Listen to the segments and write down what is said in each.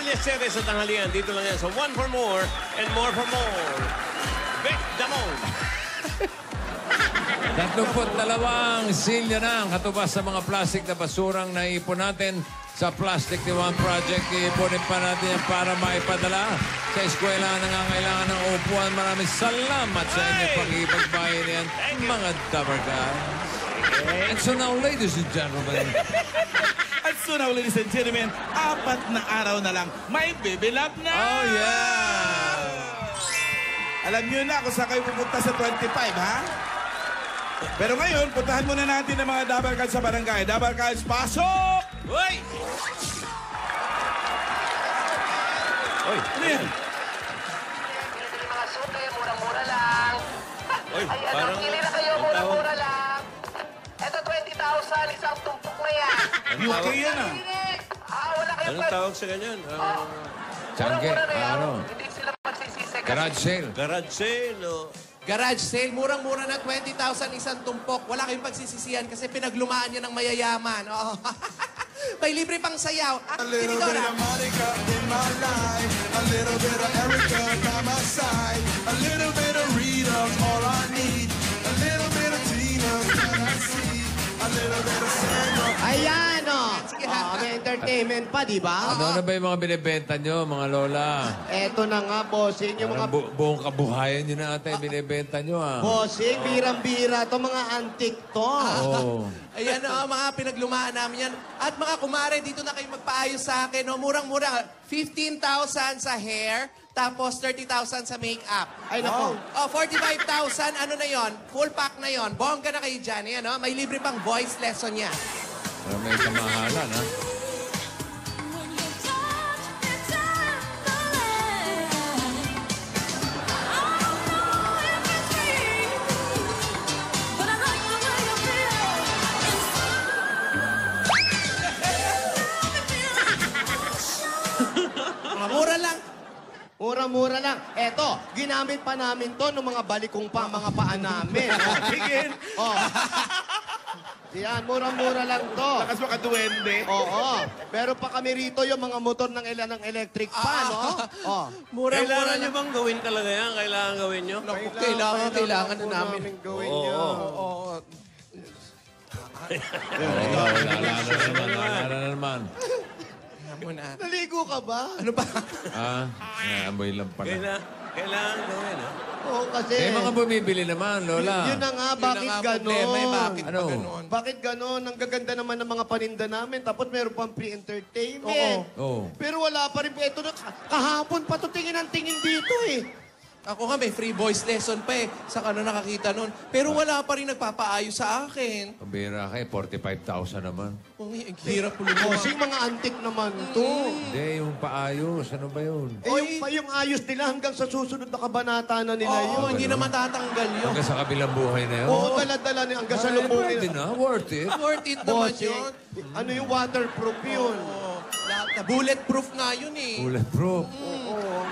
Alas 7 sa tanghalian. Dito lang yan sa One for More and More for More. Vic Damon. 32 silya na ang katubas sa mga plastic na basurang naipon natin sa Plastic Diwan Project. Iipunin pa natin yan para maipadala sa eskwela na nangangailangan ng upuan. Maraming salamat sa inyo pag-ibagbayan yan, mga Dabarkas. And so now, ladies and gentlemen, At so now, ladies and gentlemen, 4 na araw na lang, may bibilab na! oh yeah! Alam niyo na kung saan kayo pupunta sa 25, ha? Pero ngayon, puntahan muna natin ang mga Dabarkads sa barangay. Dabarkads, pasok! Uy! Uy! Ano yan? Mga suke, murang-mura lang. Uy, Ayan, parang... pili na kayo, murang-mura lang. Ito, 20,000, isang tumpok na yan. UK yan, ah. Wala kayong Anong tawag sa ganyan? Tiyangge, murang-mura na yan. ano? Hindi sila magsisisi. Garage sale. Garage sale, o... Garage sale, murang-mura na 20,000 isang tumpok. Wala kayong pagsisisihan kasi pinaglumaan niya ng mayayaman. Oh. May libre pang sayaw. A little bit of Monica in my life, a little bit of Erica by my side, a little bit of Rita's all I need, a little bit of Tina's what I see, a little bit of Sandra. Ayan, oh. May entertainment pa, di ba? Ano na ba yung mga binibenta nyo, mga lola? Eto na nga, bossing. Yung mga... Buong kabuhayan nyo na ata yung binibenta nyo, ah. Bossing, birang-bira. Ito mga antik to. Oh. Ayan, mga pinaglumaan namin yan. At mga kumare, dito na kayo magpaayos sa akin. Oh. Murang-mura. 15,000 sa hair, tapos 30,000 sa makeup. Ay, naku. Oh, 45,000, ano na yon? Full pack na yon. Bongga na kayo dyan. Ayan, oh. May libre pang voice lesson yan. Pero may kamahalan, ha? Mura lang. Mura-mura lang. Eto, ginamit pa namin to ng mga balikong pa, mga paa namin. Tigil! Oh. Yan, mura-mura lang to. Lakas makaduwende. Oo. Pero pa kami rito yung mga motor ng electric fan, no? Oh. Mura-mura Kailangan nyo lang. bang gawin talaga yan? Kailangan gawin nyo? Naku, kailangan na namin. Gawin Oo. nyo. Wala na naman. Muna. Naligo ka ba? Ano ba? Ah, amoy lang pala. Kailangan gawin, ha? Oo, kasi... Eh, mga bumibili naman, lola. Yun na nga, bakit Yun na nga ganon? problema, bakit Ano? pa ganon? Bakit ganon? Ang gaganda naman ng mga paninda namin, tapos meron pang pre-entertainment. Oo. Pero wala pa rin. Ito na, kahapon pa to tingin ang tingin dito eh. Ako nga, may free voice lesson pa eh. Saan ka na nakakita nun? Pero wala pa rin nagpapaayos sa akin. Pabira ka 45,000 naman. Uy, ang hirap po Kasi mga antik naman to. Hindi, yung paayos. Ano ba yun? Yung ayos nila hanggang sa susunod na kabanata na nila Oo, yun. hindi na matatanggal yun. Hanggang sa kabilang buhay na yun? Oo, dala-dala nila hanggang sa lubong Pwede nila. na, worth it. Worth it naman Bossing, yun. ano yung waterproof yun? Oo, lahat na. Bulletproof nga yun eh. Bulletproof.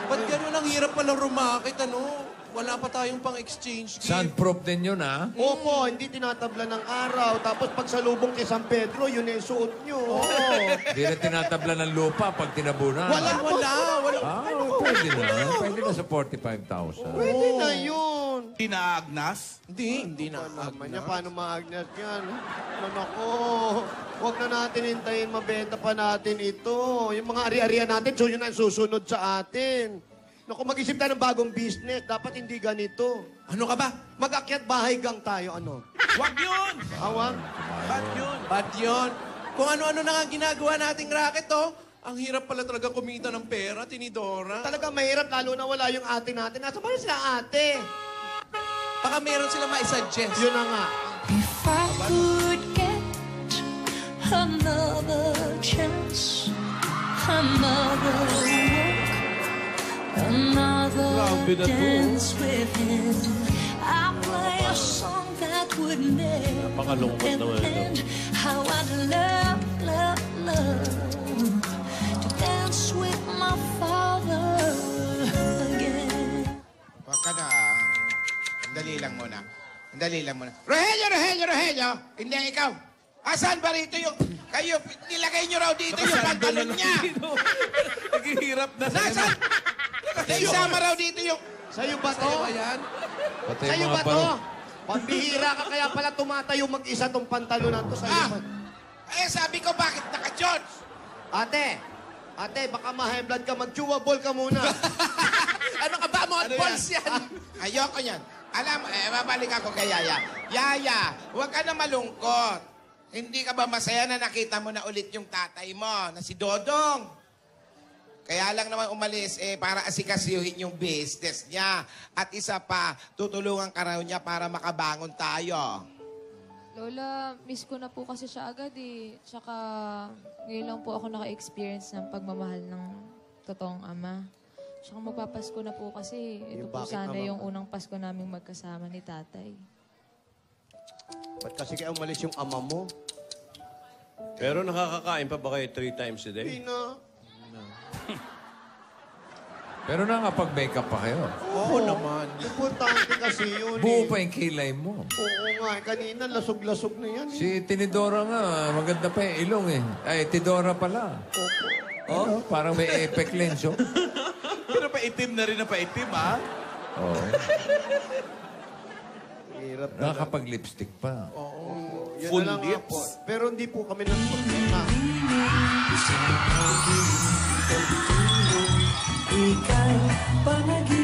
Ba't ganun ang hirap pala rumakit, ano? Wala pa tayong pang-exchange gift. Sunproof din yun, ha? Opo, hindi tinatabla ng araw. Tapos pag sa lubong kay San Pedro, yun yung suot nyo. Hindi na tinatabla ng lupa pag tinabunan. Wala. Ah, pwede na. Pwede na sa 45,000. Pwede na yun. Hindi na Agnas. Hindi na. Naman niya, paano maagnas yan? Manako, huwag na natin hintayin, mabenta pa natin ito. Yung mga ari-arian natin, so yun ang susunod sa atin. Naku, mag-isip tayo ng bagong business. Dapat hindi ganito. Ano ka ba? Mag-akyat bahay gang tayo, ano? Wag yun! Awang? Ba't yun? Ba't yun? Kung ano-ano na nga ginagawa nating racket, oh. Ang hirap pala talaga kumita ng pera, Tinidora. Talaga mahirap, lalo na wala yung ate natin. Nasa ba sila ate? Baka meron sila maisuggest. Yun na nga. If I could get another chance, another walk, another dance with him, I'll play a song that would never end. How I'd love, love, love to dance with my father again. Huwag ka na. Dali lang muna. Rogelio! Hindi ikaw. Asan ba rito yung... Kayo, nilagay nyo raw dito yung pantalon niya. Naghihirap na. Nasaan? Naisama raw dito yung... Sa'yo ba to? Ayan. Pati Sa'yo yung ba mga to? paro. Pambihira ka kaya pala tumatayo mag-isa tong pantalon na to. Sa'yo ba? sabi ko, bakit naka-Jones? Ate, baka ma-high blood ka. Mag-chewable ka muna. Ano ka ba, mga balls yan? Ayoko yan. Alam, babalik ako kay Yaya. Yaya, huwag ka na malungkot. Hindi ka ba masaya na nakita mo na ulit yung tatay mo, na si Dodong? Kaya lang naman umalis para asikasuhin yung business niya. At isa pa, tutulungan ka raw niya para makabangon tayo. Lola, miss ko na po kasi siya agad eh. Tsaka ngayon lang po ako naka-experience ng pagmamahal ng totoong ama. Tsaka magpapasko na po kasi ito po sana yung unang Pasko naming magkasama ni tatay. Ba't kasi kaya umalis yung ama mo? Pero nakakakain pa ba kayo 3 times a day? Hindi na. Pero nakapag-makeup pa kayo. Oo naman. Importante kasi yun Buo pa yung kilay mo. Oo nga, kanina lasog-lasog na yan. Si Tinidora nga, maganda pa yung ilong eh. Ay, Tidora pala. Oh, parang may effect lens, oh. Pero paitim na rin na paitim, ha? Oo. Hirap na. Nakakapag-lipstick pa. Yan Full na lang nga lips. po. Pero hindi po kami nagpagkita.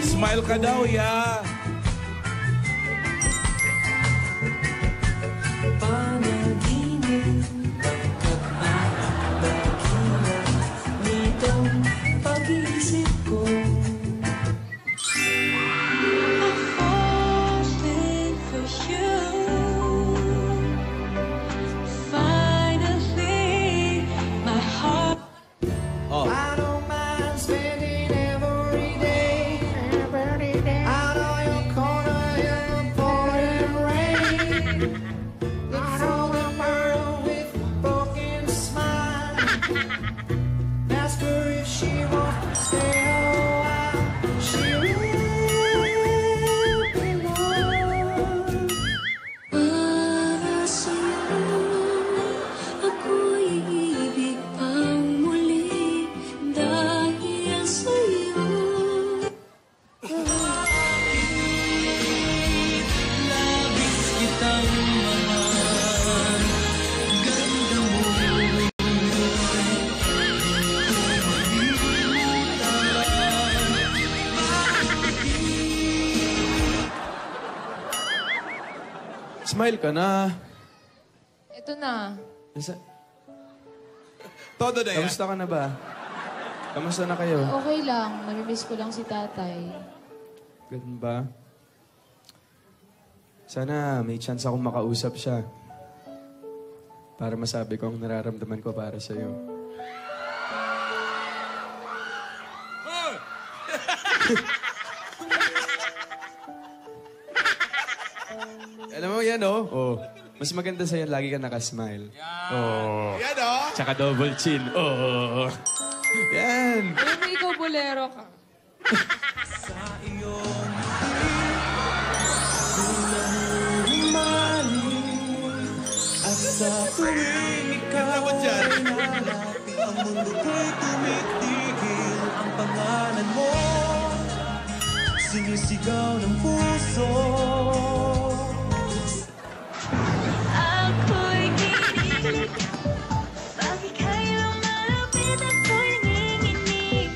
Smile ka daw, ya. Pag-iisip ko I'm falling for you. Finally, my heart. I don't mind spending every day out on your corner in the pouring rain. Look for the girl with a broken smile. Ask her if she wants to stay a while. She will belong. Para sa'yo, ako'y iibig pang muli dahil sa'yo. Labis kitang mahal, ganda mo. Smile ka na. Ito na. Todo na yan. Kamusta ka na ba? Kamusta na kayo? Okay lang. Namimiss ko lang si tatay. Ganun ba? Sana may chance akong makausap siya. Para masabi ko ang nararamdaman ko para sa'yo. Alam mo yan, oh. Oh. Mas maganda sa'yo, lagi ka nakasmile. Oh. Yan, oh. Tsaka double chin. Oh. Yan. Alam mo, ikaw bolero ka. At sa tuwing ikaw ay nalapit, ang mundo ko'y tumitigil. Ang pangalan mo, sinisigaw ng puso. Ako'y kinikilig, pag ika'y lumalapit ako'y nanginginig,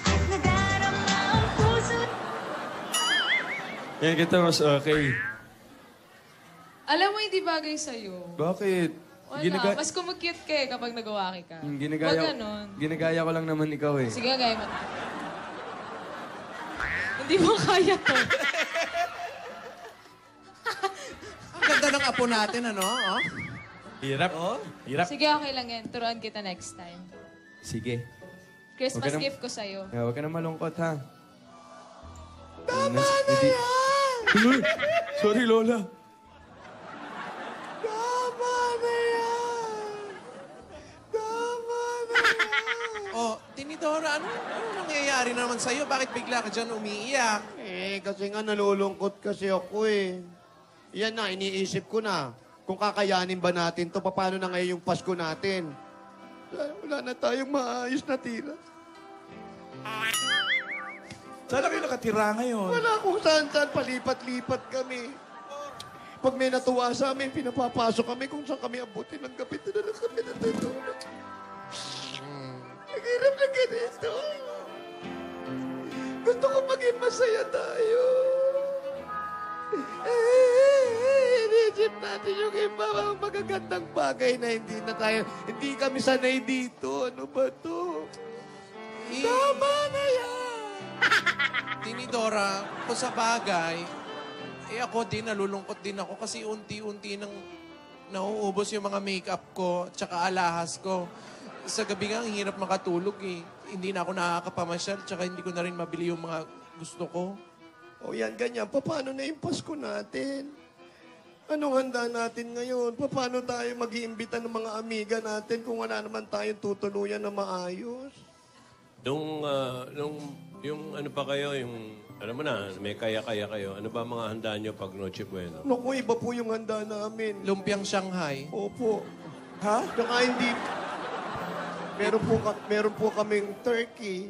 at nadarama ang puso. Yan kita, mas okay. Alam mo, hindi bagay sa'yo. Bakit? Wala. Mas kumukute ka eh kapag nagawaki ka. Ginagaya, Wag ganon. ginagaya ko lang naman ikaw eh. Sige, gaya mo. Hindi mo kaya to. Ang ganda ng apo natin, ano? Oh? Hirap. Oh? Hirap. Sige, okay lang yan. Turuan kita next time. Sige. Christmas Huwag ka na- gift ko sa'yo. Huwag ka na malungkot, ha? Tama na yan! Sorry, Lola. Oh, Tinidora, ano nangyayari naman sa'yo? Bakit bigla ka dyan umiiyak? Kasi nga nalulungkot kasi ako eh. Yan na, iniisip ko na. kung kakayanin ba natin to, paano na ngayon yung Pasko natin. Wala na tayong maayos na tira. Saan na kayo nakatira ngayon? Wala kung saan-saan, palipat-lipat kami. Pag may natuwa sa amin, pinapapasok kami kung saan kami abutin ng gabi. Ito na lang kami natutulog. Naghirap na ganito. Gusto ko maging masaya tayo. Inisip natin yung iba mga magagandang bagay na hindi kami sanay dito. Ano ba to? Tama na yan! Tinidora, kung sa bagay, ako din, nalulungkot din ako kasi unti-unti nang nauubos yung mga makeup ko tsaka alahas ko. Sa gabi nga, ang hirap makatulog eh. Hindi na ako nakakapamasyal tsaka hindi ko na rin mabili yung mga gusto ko. O yan, ganyan. Paano na yung Pasko natin? Anong handa natin ngayon? Paano tayo mag-iimbita ng mga amiga natin kung wala naman tayong tutuluyan na maayos? Yung ano pa kayo, yung, alam mo na, may kaya-kaya kayo. Ano ba mga handa nyo pag Noche Buena? Naku, iba po yung handa namin. Lumpiang Shanghai. Opo. Ha? Tsaka hindi... Meron po kaming turkey.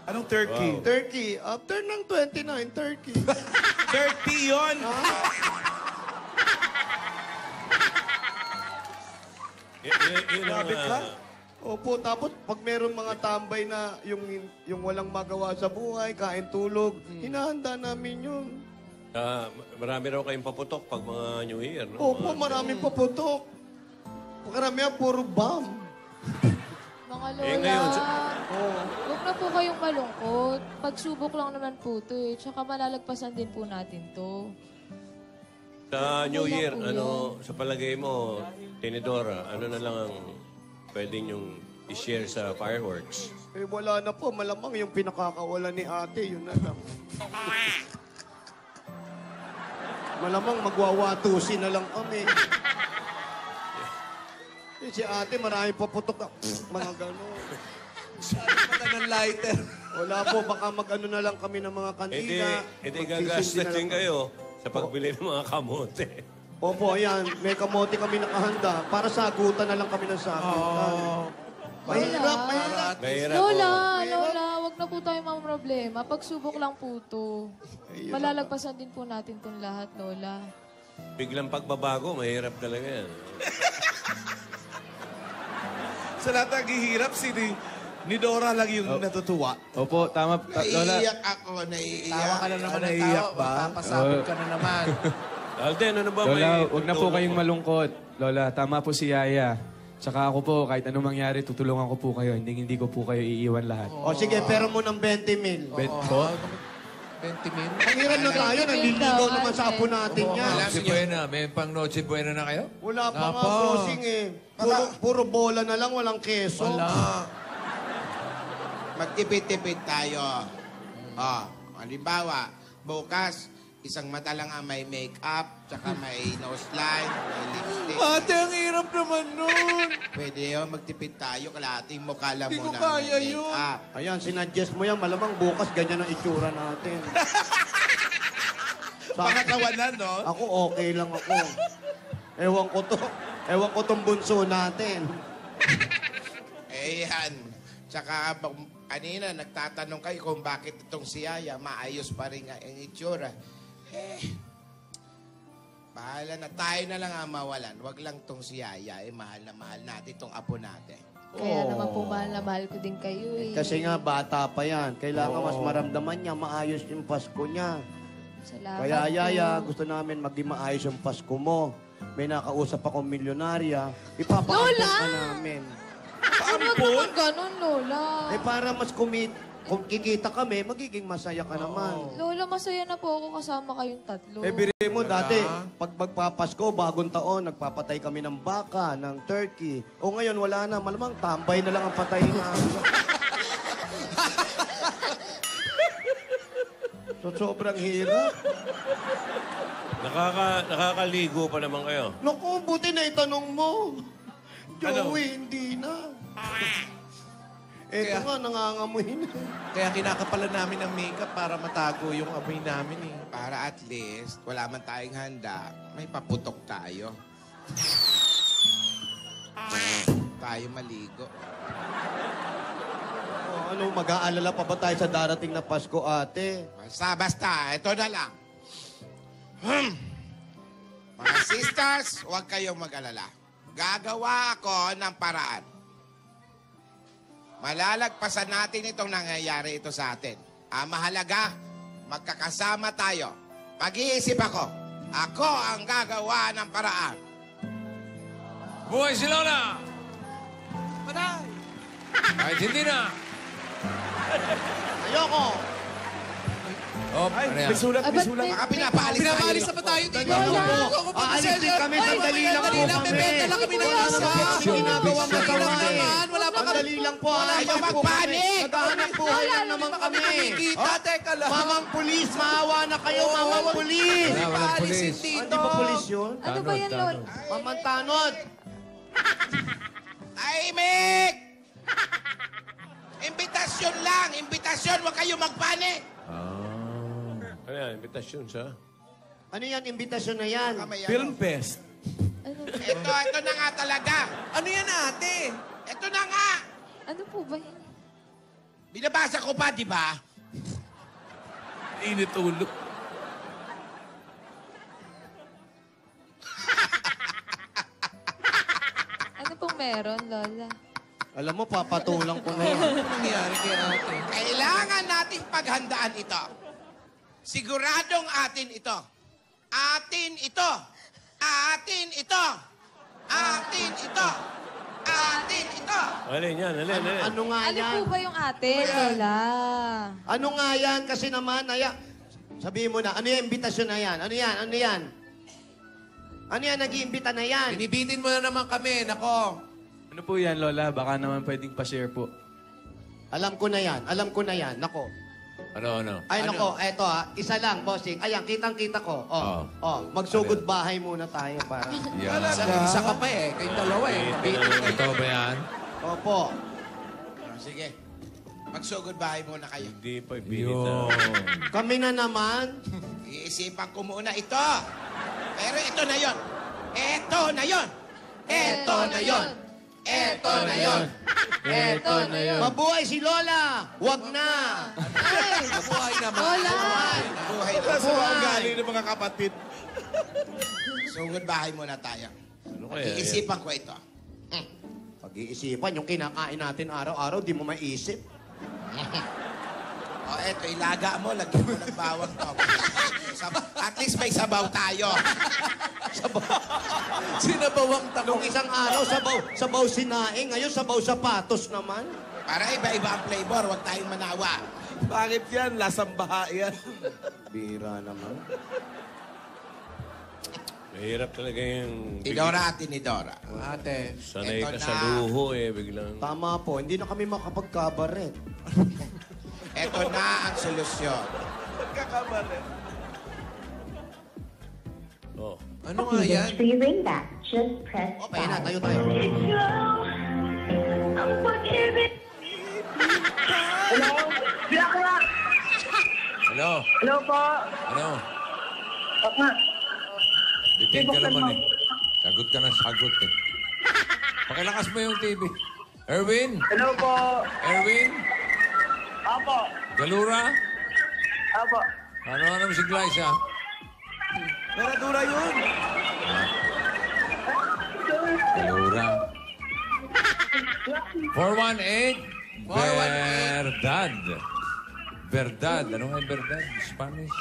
Anong turkey? Wow. Turkey. After ng 29, turkey. 30 yun! Grabe ka? Opo, tapos pag meron mga tambay na yung walang magawa sa buhay, kain tulog, hinahanda namin yun. Marami raw kayong paputok pag mga New Year, no? Opo, maraming paputok. Karamihan puro bomb. Mga Eh, lola, ngayon, huwag na po kayong malungkot. Pagsubok lang naman po ito eh. Tsaka malalagpasan din po natin to. Sa New Wala Year, po ano, sa palagay mo, Tinidora, ano na lang ang pwede nyong i-share sa fireworks? Eh, wala na po. Malamang yung pinakakawalan ni ate, yun na lang. Malamang magwawatusin na lang kami. Eh, si ate, marami paputok na mga gano'n. Mata ng lighter. Wala po, baka mag-ano na lang kami ng mga kandila. Edi gagastos din kayo sa pagbili ng mga kamote. Opo, ayan. May kamote kami nakahanda. Para sagutan na lang kami ng sagutan. Mahirap. Mahirap Lola, po. Lola, wag na po tayo mga problema. Pagsubok lang po to. Malalagpasan din po natin tong lahat, Lola. Biglang pagbabago, mahirap talaga yan. Sa lahat ng hihirap, ni Dora lang yung natutuwa. Opo, tama. Lola, Naiiyak ako, naiiyak. Tawa ka na naman ng Naiiyak tawa. ba? Papasabog ka na naman. Alden, ano ba Lola, may huwag na po kayong malungkot. Lola, tama po si Yaya. Tsaka ako po, kahit anong mangyari, tutulungan ko po kayo. Hindi ko po kayo iiwan lahat. O sige, pero mo ng 20 mil. Po? 20 min. Pangiran na tayo, naliligaw naman sa apo natin yan. Noche Buena. May pang Noche Buena na kayo? Wala pa nga bossing eh. Puro bola na lang, walang keso. Wala. Magtipid-tipid tayo. Halimbawa, bukas, isang mata lang ang may makeup, tsaka may nose line, may lipstick. Ate, ang hirap naman nun. Pwede yun, magtipid tayo, kalating mukha lang Hindi ko muna kaya may yun. makeup. Ayan, sinuggest mo yan. Malamang bukas ganyan ang itsura natin. Pakatawanan, no? Ako okay lang ako. Ewan ko tong bunso natin. Eh yan. Tsaka kanina nagtatanong kayo kung bakit itong si Yaya maayos pa rin ang itsura. Bahala na. Tayo na lang ang mawalan. Wag lang tong si Yaya. Mahal na mahal natin itong apo natin. Kaya naman po mahal na mahal ko din kayo eh. Kasi nga, bata pa yan. Kailangan mas maramdaman niya, maayos yung Pasko niya. Salamat Kaya, po. Yaya, gusto namin maging maayos yung Pasko mo. May nakausap akong milyonarya. Ipapaampon Lola! ka namin. Huwag naman ganun, Lola. Eh, para mas kung kikita kami, magiging masaya ka naman. Lola, masaya na po ako kasama kayong tatlo. Eh, biri mo, dati, pag magpapasko, bagong taon, nagpapatay kami ng baka, ng turkey. O ngayon, wala na. Malamang tambay na lang ang patay na. So, sobrang hirap. Nakakaligo pa naman kayo. Naku, buti na itanong mo. Joey, hindi na. Ito nga, nangangamoy na. Kaya kinakapalan namin ng makeup para matago yung amoy namin eh. Para at least, wala man tayong handa, may paputok tayo. Tayo maligo. Ano, mag-aalala pa ba tayo sa darating na Pasko, ate? Basta, ito na lang. Mga sisters, huwag kayong mag-alala. Gagawa ako ng paraan. Malalagpasan natin itong nangyayari ito sa atin. Ang mahalaga, magkakasama tayo. Mag-iisip ako. Ako ang gagawa ng paraan. Buhay si Lola! Patay! Kahit hindi na. Ayoko! Oh, ano yan? May sulat. Baka pinapaalis Pinapaalis na pa tayo dito. Aalis din kami, sandali lang po kami. Bebenta lang kami ng isa. Ginagawa mo sa kami. Wala pa kami. Sandali lang po, aalis Ayaw po kami. magpanik! Naghahanap buhay lang naman kami. Kita, teka lang. Mamang pulis, maawa na kayo, mamang pulis. Wala, walang pulis. Hindi ba pulis yun? Ano ba yan, Lol? Mamang tanod. Tahimik! Imbitasyon lang! Imbitasyon! Huwag kayo magpanik! Ano yan? Invitation sa? Ano yan, imbitasyon na yan? Film Fest. Ito na nga talaga. Ano yan, ate? Ito na nga. Ano po ba yan? Binabasa ko pa, di ba? Init ulo. Ano pong meron, Lola? Alam mo, papatulang ko na yan. Ano nangyari kay ate? Kailangan nating paghandaan ito. Siguradong atin ito. Atin ito. Atin ito. Atin ito. Atin ito. Alin yan, alin. Ano nga Ano yan? po ba yung ate, Lola? Ano nga yan? Kasi naman, sabihin mo na, ano yung imbitasyon na yan? Ano yan? Ano yan? Ano yan, nag-iimbita na yan? Binibitin mo na naman kami, nako. Ano po yan, Lola? Baka naman pwedeng pa-share po. Alam ko na yan. Alam ko na yan. Nako. Ano? Ay, nako. Eto isa lang, bossing. Ayan, kitang-kita ko. Magsugod bahay muna tayo para... Yan. Isa ka pa eh. Kayong dalawa eh. Ito ba yan? Opo. Sige. Magsugod bahay muna kayo. Hindi pa ibinita. Kami na naman. Iisipan ko muna ito. Pero ito na yon. Ito na yon. Ito na yon. Ito na yon. Ito na yun. Mabuhay si Lola! Wag na! Ay! Buhay naman. Lola! Buhay na. Sa mga galing ng mga kapatid. Sugod bahay muna tayo. Ano kaya? Iisipan ko ito. Pag-iisipan, yung kinakain natin araw-araw, di mo maisip. Eto, ilaga mo. Lagyan mo ng bawang to. At least may sabaw tayo. Sinabawang tako. Nung isang araw, sabaw sinaing. Ngayon, sabaw sapatos naman. Para iba-iba ang flavor. Huwag tayong manawa. Bakit yan? Lasang baha yan. Bira naman. Mahirap talaga yung... Tinidora at tinidora. Ate. Sanay Ito ka na. sa luho biglang... Tama po, hindi na kami makapag-cabaret. Ito na ang solusyon. Oh. Ano nga yan? Rewing that. Just press O, na, tayo tayo. Hello? Bulaklak! Ano? Hello po? Ano? Opa. Bitin ka naman eh. Sagot ka na sagot eh. Pakilakas mo yung TV. Erwin? Hello po? Erwin? Opo. Galura? Opo. Ano si Glyce ha? Meradura yun. Galura. 418? Verdad. Verdad. Ano nga yung verdad? Spanish?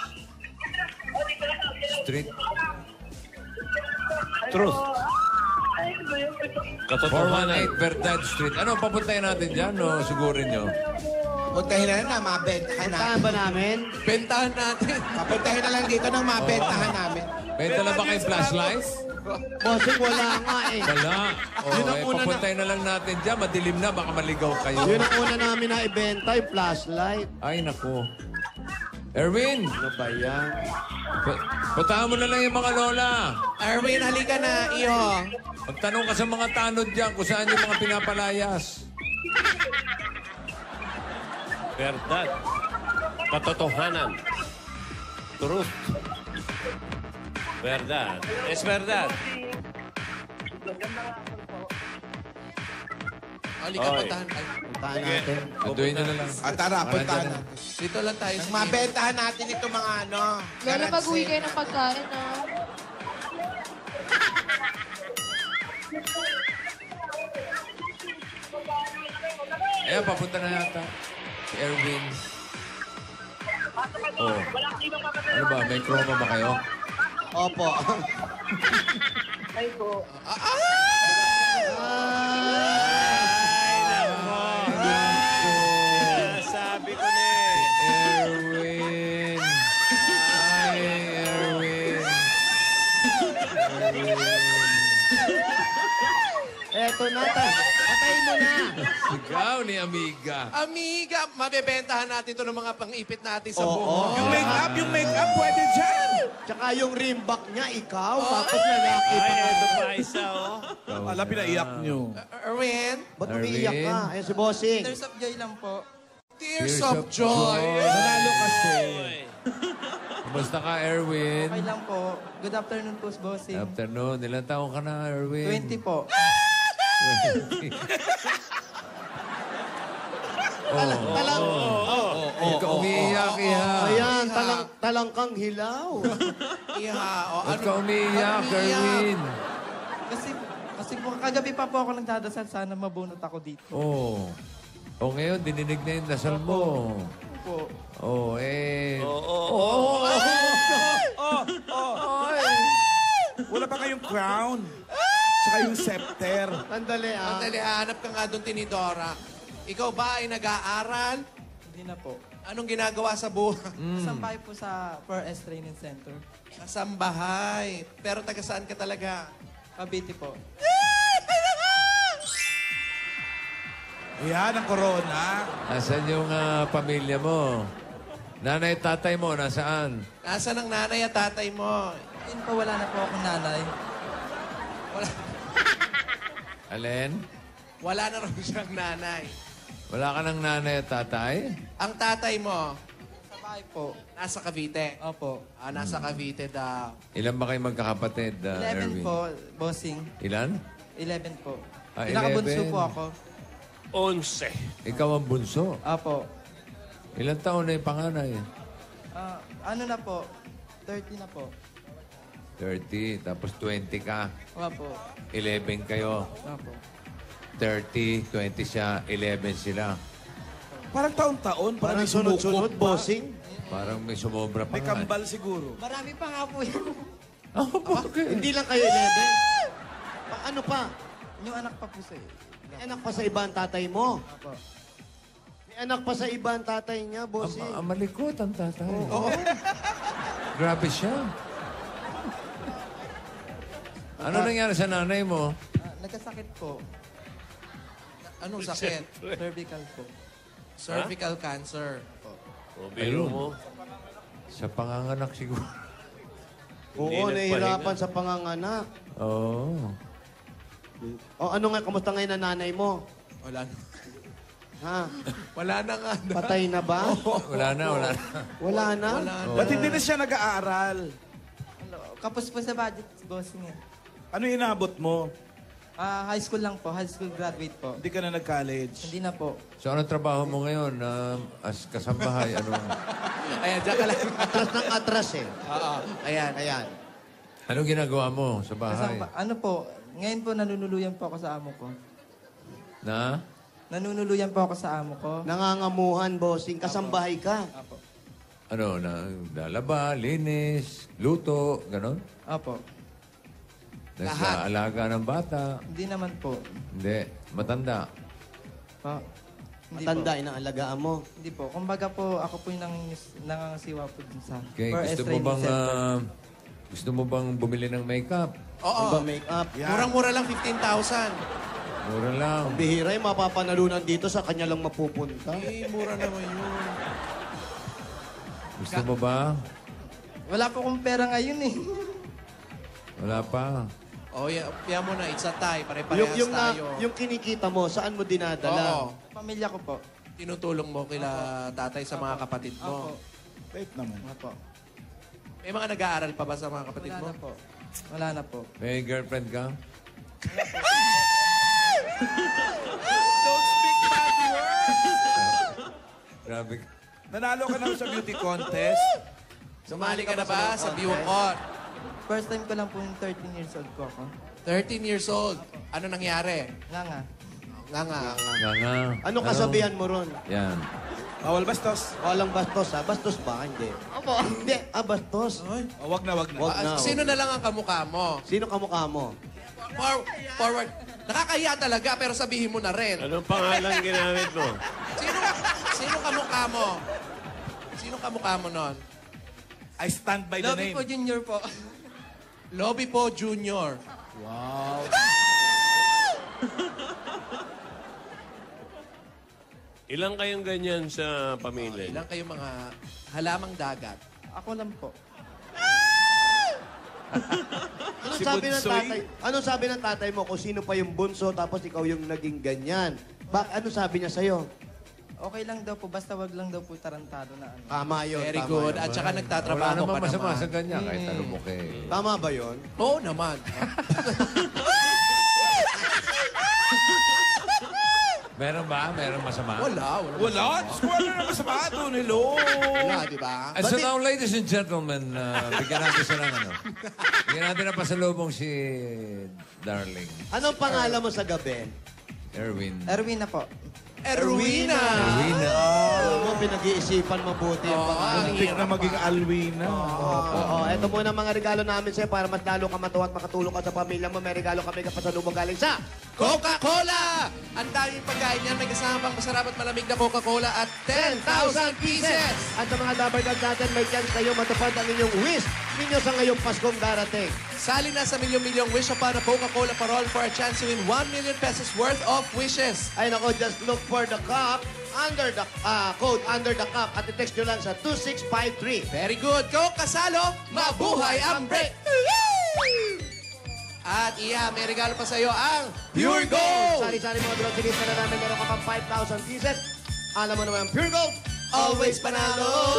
Street. Truth. 418 Verdad Street. Ano, papuntahin natin dyan o sigurin nyo? Puntahin na mabentahan Saan natin. ba namin? Bentahan natin. Papuntahin na lang dito ng mabentahan namin. Benta na ba kayo flashlight? Bossing, wala nga eh. Wala. O, Yun ang una papuntahin na lang natin dyan. Madilim na, baka maligaw kayo. Yun ang una namin na ibenta, yung flashlight. Ay, naku. Erwin, Ano ba yan? puntahan mo na lang yung mga lola. Erwin, halika na, iho. Magtanong ka sa mga tanod dyan kung saan yung mga pinapalayas. Verdad. Katotohanan. Truth. Verdad. Es verdad. Halika, Oy. puntahan. Ay, Puntahan natin. Aduin na lang. Tara, puntahan natin. dito lang tayo. sa Mabentahan natin ito mga ano. Lola, mag-uwi garansel. kayo ng pagkain, ha? Ayan, papunta na yata. Si Erwin. Oh. Ano ba? May chroma ba kayo? Opo. Ay po. Sabi ko na eh. Erwin. Ay, Erwin. Eto na, patay mo na. Sigaw ni Amiga. Amiga, mabebentahan natin ito ng mga pang-ipit natin sa Oo. buhok. Yung make-up, pwede dyan. Tsaka yung rimbak niya, ikaw. Tapos lalaki pa. Ay, ito pa isa, oh. Alam, pinaiyak nyo. Erwin, Ba't umiiyak ka? Ayun si Bossing. Tears of joy lang po. tears of joy. Nanalo kasi. Kumusta ka, Erwin? Okay lang po. Good afternoon po, bossing. Afternoon. Ilang taon ka na, Erwin? 20 po. 20. Ikaw umiiyak, Iha. Ayan, talang kang hilaw. Iha, o Ba't ka umiiyak, Erwin? Kasi po, kagabi pa po ako nagdadasal. Sana mabunot ako dito. Oh. O ngayon, dininig na yung dasal mo. Po. Oh, eh. Wala pa kayong crown. Saka yung scepter. Sandali, ah. Andali, hanap ka nga doon, Tinidora. Ikaw ba ay nag-aaral? Hindi na po. Anong ginagawa sa buhay? Sampay po sa 4S Training Center. Kasambahay. Pero taga saan ka talaga? Cavite po. Ayan, ang corona. Nasaan yung pamilya mo? Nanay, tatay mo, nasaan? Nasaan ang nanay at tatay mo? Yun po, wala na po akong nanay. Wala, Alin? wala na raw siyang nanay. Wala ka ng nanay at tatay? Ang tatay mo, Sa bahay po. nasa Cavite. Opo. Nasa Cavite daw. Ilan ba kayo magkakapatid, 11 Erwin? po, bossing. Ilan? 11 po. Ah, Pinakabunso 11. po ako. 11. Ikaw ang bunso. Opo. Ilan taon na yung panganay? Ano na po? 30 na po. 30, tapos 20 ka. Opo. 11 kayo. Opo. 30, 20 siya, 11 sila. Parang taon-taon. Parang may sunod-sunod, sumukot pa. bossing. Parang may sumobra pa May nga. kambal siguro. Marami pa nga po yun. Oh, bakit? Hindi lang kayo 11. Ano pa? Yung anak pa po sa May anak pa sa iba ang tatay mo. Opo. May anak pa sa iba ang tatay niya, bossing. Malikot ang tatay. Oo. Grabe siya. Ano nangyari sa nanay mo? Nagkasakit po. Anong sakit? Cervical po. Cervical cancer. O, biro mo. Sa panganganak siguro. Oo, Hindi nahihirapan sa panganganak. Oo. O ano nga, kamusta ngayon ang nanay mo? Wala na. Ha? Wala na nga. Patay na ba? Wala na, wala na. Wala na? Wala na. Ba't hindi na siya nag-aaral? Kapos po sa budget, bossing eh. Ano inabot mo? High school lang po. High school graduate po. Hindi ka na nag-college. Hindi na po. So, anong trabaho mo ngayon as kasambahay? Ayan, dyan ka lang. Atras ng atras eh. Oo. Ayan. Ayan. Anong ginagawa mo sa bahay? Ano po, ngayon po nanunuluyan po ako sa amo ko. Na? Nanunuluyan po ako sa amo ko. Nangangamuhan, bossing. Kasambahay ka. Apo. Ano, lalaba, linis, luto, ganon? Apo. Nag-aalaga ng bata. Hindi naman po. Hindi. Matanda. Pa. Hindi Matanda, po. inaalagaan mo. Hindi po. Kumbaga po, ako po yung nangangasiwa po dun sa Okay, 4S gusto mo Training bang Center. gusto mo bang bumili ng makeup? Oo. Make-up. Murang-mura lang 15,000. Mura lang. Ang bihira yung mapapanalunan dito sa kanya lang mapupunta. Eh, mura naman yun. Gusto mo ba? Wala po akong pera ngayon eh. Wala pa. Oh, yan mo na. It's a tie. Pare-parehas Yung tayo. kinikita mo, saan mo dinadala? Oo. Pamilya ko po. Tinutulong mo kila tatay sa mga kapatid mo. Opo. Wait naman. Opo. May mga nag-aaral pa ba sa mga kapatid Wala mo? na po. Wala na po. May girlfriend ka? Don't speak bad words! Grabe. Nanalo ka na sa beauty contest. Sumali ka na ba sa Bucor? First time ko lang po yung 13 years old ko ako. 13 years old. Ano nangyari? Nga. Nga nga. Nga. Anong kasabihan mo ron? Yan. Bawal bastos. Walang bastos, ha? Bastos ba? Hindi. Opo. Hindi. Bastos. Oh, wag na, wag na. Wag na. Sino na lang ang kamukha mo? Sino kamukha mo? Forward. Nakakahiya talaga, pero sabihin mo na rin. Anong pangalan ginamit mo? Sino kamukha mo? Sino kamukha mo nun? I stand by the Lobby name. po, Junior po. Lobby po Junior. Wow. Ilang kayong ganyan sa pamilya? Ilang kayong mga halamang dagat? Ako lang po. Anong Si sabi ng Bunsoy? tatay? Anong sabi ng tatay mo kung sino pa yung bunso tapos ikaw yung naging ganyan? Ano sabi niya sa'yo? Okay lang daw po, basta wag lang daw po tarantado na ano. Tama yun. Very tama good. yun. At saka Wala nagtatrabaho naman pa masama naman. sa ganyan. Kahit ano mo kay... Tama ba yun? Oo naman. Meron ba? Meron masama? Wala. Wala. Diyos ko, ano naman sa mga tunilo? Wala, di ba? And so now, ladies and gentlemen, bigyan natin siya ng ano. Bigyan natin na pasalubong si Darling. Anong pangalan mo sa gabi? Erwin. Erwin na po. Erwina. Erwina. Alam mo, pinag-iisipan mabuti yung pangalan. Muntik na maging Alwina. Oo, eto muna mga regalo namin sa'yo para mas lalo ka matuwa at makatulong ka sa pamilya mo. May regalo kami kapasalubong galing sa Coca-Cola! Ang daming pagkain niyan. May kasama pang masarap at malamig na Coca-Cola at 10,000 pieces! At sa mga Dabber Gods natin, may chance kayo matupad ang inyong wish ninyo sa ngayong Paskong darating. Sali na sa milyong-milyong wish upon a Coca-Cola parol for a chance to win 1 million pesos worth of wishes. Ay nako, just look for the cup under the code under the cup at i-text nyo lang sa 2653. Very good. Coke kasalo, mabuhay ang break! At iya, may regalo pa sa iyo ang Pure Gold! Sari-sari mga groceries na namin, meron ka pang 5,000 pieces. Alam mo naman, Pure Gold, Always panalo!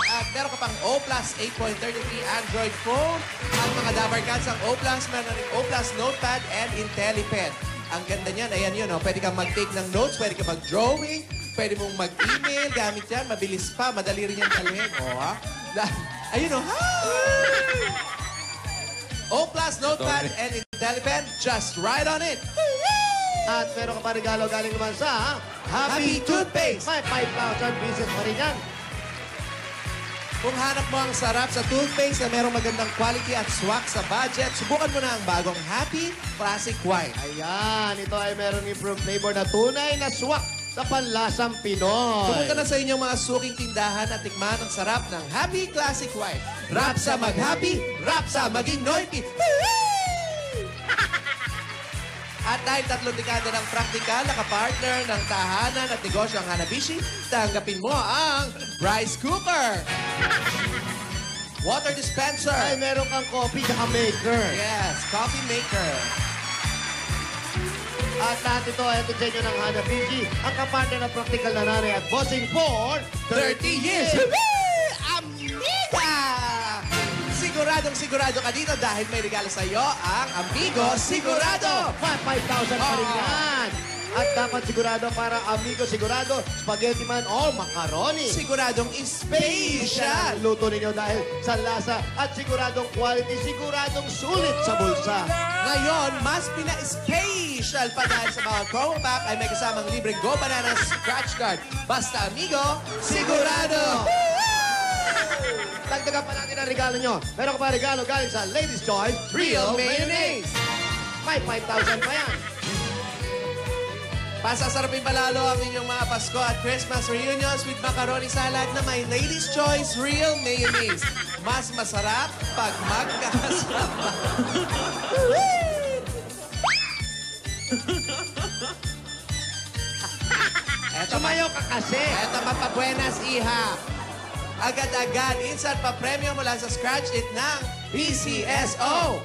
At meron ka pang O Plus 8.33 Android phone. Ang mga Dabber Cats, ang O Plus, meron rin O Plus Notepad and IntelliPen. Ang ganda niyan, ayan yun, oh. Pwede kang mag-take ng notes, pwede kang mag-drawing, pwede mong mag-email, gamit yan, mabilis pa, madali rin yan talhin. Oh, ha? Ayun, oh. O Plus Notepad and IntelliPen, just ride on it. at meron ka pa regalo galing naman sa Happy Toothpaste. May 5,000 pieces pa rin yan. Kung hanap mo ang sarap sa toothpaste na merong magandang quality at swak sa budget, subukan mo na ang bagong Happy Classic White. Ayan, ito ay merong improved flavor na tunay na swak sa panlasang Pinoy. Pumunta na sa inyong mga suking tindahan at tikman ang sarap ng Happy Classic White. Rap sa mag-happy, rap sa maging noisy. At dahil 3 dekada ng praktikal na kapartner ng tahanan at negosyo ang Hanabishi, tanggapin mo ang rice cooker, water dispenser, Ay, meron kang coffee at maker. yes, coffee maker. At lahat ito ay ito sa inyo ng Hanabishi, ang kapartner ng praktikal na nanay at bossing for 30 years. Amiga! Siguradong-sigurado ka dito dahil may regalo sa iyo ang Amigo Sigurado. 5,000 pa rin yan. At dapat sigurado para amigo sigurado, spaghetti man o macaroni. Siguradong special. Luto ninyo dahil sa lasa at siguradong quality, siguradong sulit sa bulsa. Ngayon, mas pina-special pa dahil sa mga promo pack ay may kasamang libreng Go Banana Scratch Card. Basta amigo, sigurado! Dagdagan pa natin ang regalo nyo. Meron ka pa regalo galing sa Ladies' Choice Real Mayonnaise. May 5,000 pa yan. Pasasarapin palalo ang inyong mga Pasko at Christmas reunions with macaroni salad na may Ladies' Choice Real Mayonnaise. Mas masarap pag magkakasama. Sumayaw ka kasi. Eto mapabuenas, iha. Agad-agad, instant pa premyo mula sa Scratch It ng PCSO.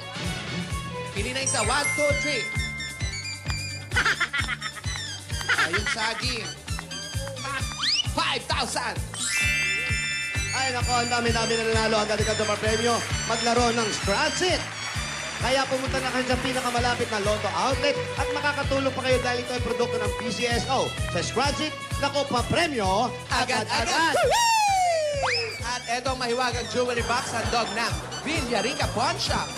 Pili na isa, 1, 2, 3. Yung saging. 5,000! Ay, nako, ang dami-dami na nanalo. Ang dami ka premyo. Maglaro ng Scratch It. Kaya pumunta na kayo sa pinakamalapit na Lotto outlet at makakatulong pa kayo dahil ito ay produkto ng PCSO. Sa Scratch It, nako pa premyo, agad-agad. At eto ang mahiwagang jewelry box handog ng Villarica Pawn Shop.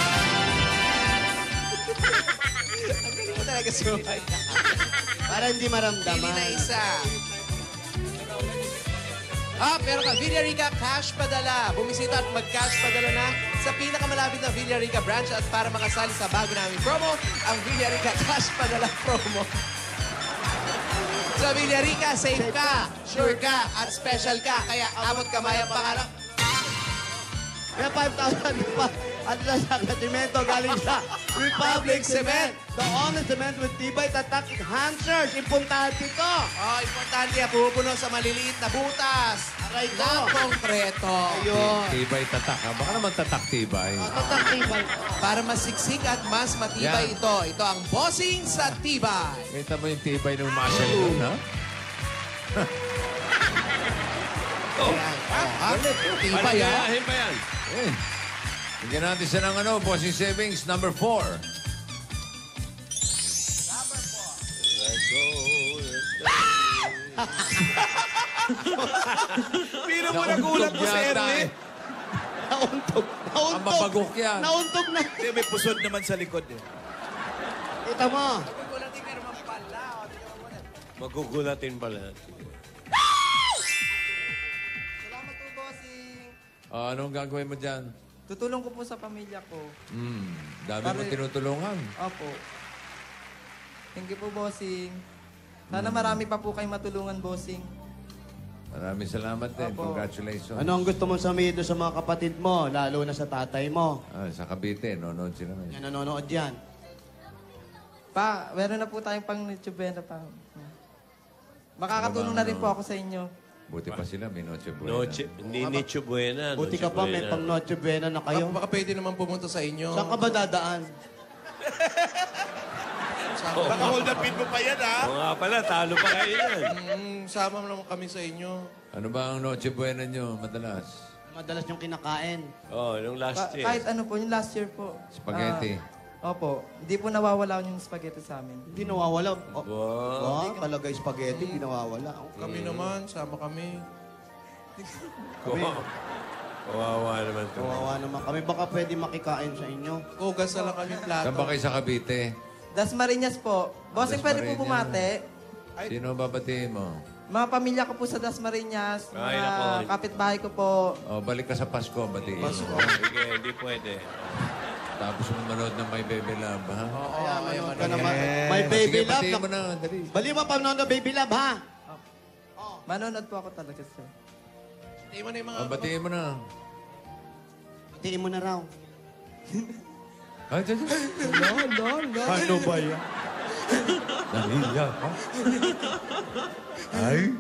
Ang galing mo talaga sumay. Para hindi maramdaman. Pili na isa. Meron ka Villarica Cash Padala. Bumisita at mag-cash padala na sa pinakamalapit na Villarica branch at para makasali sa bago naming promo, ang Villarica Cash Padala promo. Sa Villarica, safe ka, sure ka, at special ka. Kaya abot kamay ang pangarap. May 5,000 pa. At sa agradimento galing sa Republic Cement. The only cement with tibay tatak enhancers. Importante ito. Importante yan. Pupuno sa maliliit na butas. Aray ko. Na konkreto. Ayun. Tibay tatak, ha? Baka naman tatak tibay. Tatak tibay. Para masiksik at mas matibay Yan. ito. Ito ang bossing sa tibay. Kita mo yung tibay ng muscle doon, ha? Tibay, ha? Ayahin pa yan. Eh. Bigyan natin siya ng bossing savings, number 4. Pero mo nagulat mo sa Ernie. Nauntog. Ang mabagok yan. Nauntog na. Hindi, may pusod naman sa likod eh. Kita mo. Magugulatin pala. Salamat po, bossing. Anong gagawin mo dyan? Tutulong ko po sa pamilya ko. Dami mo tinutulungan. Opo. Thank you po, bossing. Sana marami pa po kayong matulungan, bossing. Maraming salamat din. Opo. Congratulations. Ano ang gusto mong sabihin doon sa mga kapatid mo, lalo na sa tatay mo? Sa Cavite, nonood sila ngayon. Yan nanonood yan. Pa, meron na po tayong pang Nitsubena pa. Makakatulong na rin po ako sa inyo. Buti pa sila, may Noche Buena. Hindi Nicho Buena. Buti ka pa, may pang Noche Buena na kayo. Baka pwede naman pumunta sa inyo. Saan ka ba dadaan? Naka-hold upin mo pa yan, ha? Oo nga pala, talo pa kayo yan. Sama naman kami sa inyo. Ano ba ang Noche Buena nyo madalas? Madalas yung kinakain. Nung last year. Kahit ano po, yung last year po. Spaghetti. Opo. Hindi po nawawala yung spaghetti sa amin. Hindi nawawala. Wow. Talaga yung spaghetti, hindi nawawala. Kami naman, sama kami. Kawawa naman ito. Kawawa naman kami. Baka pwede makikain sa inyo. Hugas na lang kami plato. Saan ba kayo sa Cavite? Dasmariñas po. Bossing, pwede po Dasmariñas. bumate. Sino ang babatiin mo? Mga pamilya ko po sa Dasmariñas. Ay, Mga nako. kapitbahay ko po. Balik ka sa Pasko, batiin mo. Sige, hindi pwede. Tapos mo manood ng My Baby Love, ha? Kaya manood ka naman. May baby Sige, love. batiin mo na. Dali. Bali mo pa manood ng baby love, ha? Manonood po ako talaga, sir. Hindi mo na yung mga... Batiin mo na. Tiin mo na raw. Ay, dyan. Ano ba yan? Nahiya ka. Ay.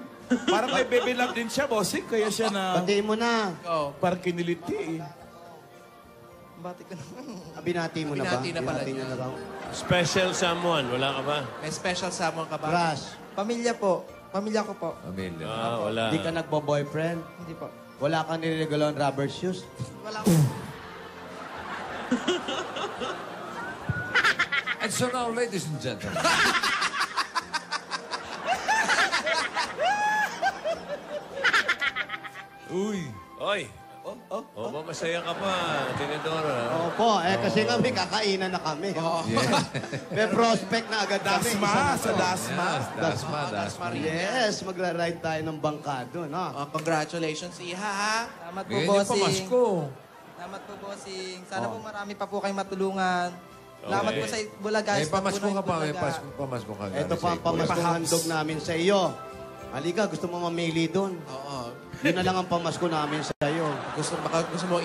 Parang may baby love din siya, bossing. Kaya siya na... Batiin mo na. Parang kiniliti eh. Bati ko na. Binati mo na ba? Binati na pala Binati niya. na raw. Special someone, wala ka ba? May special someone ka ba? Crush. Pamilya po. Pamilya ko po. Pamilya. Wala. Hindi ka nagbo-boyfriend? Hindi po. Wala kang niliregalaan rubber shoes? Wala po. And so now, ladies and gentlemen. Uy. Oy. Masaya ka pa, Tinidora. Opo, kasi kami kakainan na kami. May prospect na agad kami. Dasma, sa Dasma. Dasma. Yes, magra-ride tayo ng bangka doon, no? Congratulations, Iha, ha? Salamat po, Ngayon yung bossing. pamasko. Salamat po, bossing. Sana po marami pa po kayong matulungan. Salamat po sa Bulaga. May pamasko ka pa. May pamasko ka. Ito pa ang pamaskong handog namin sa iyo. Halika, gusto mo mamili doon? Oo. Yun na lang ang pamasko namin sa iyo. Gusto mo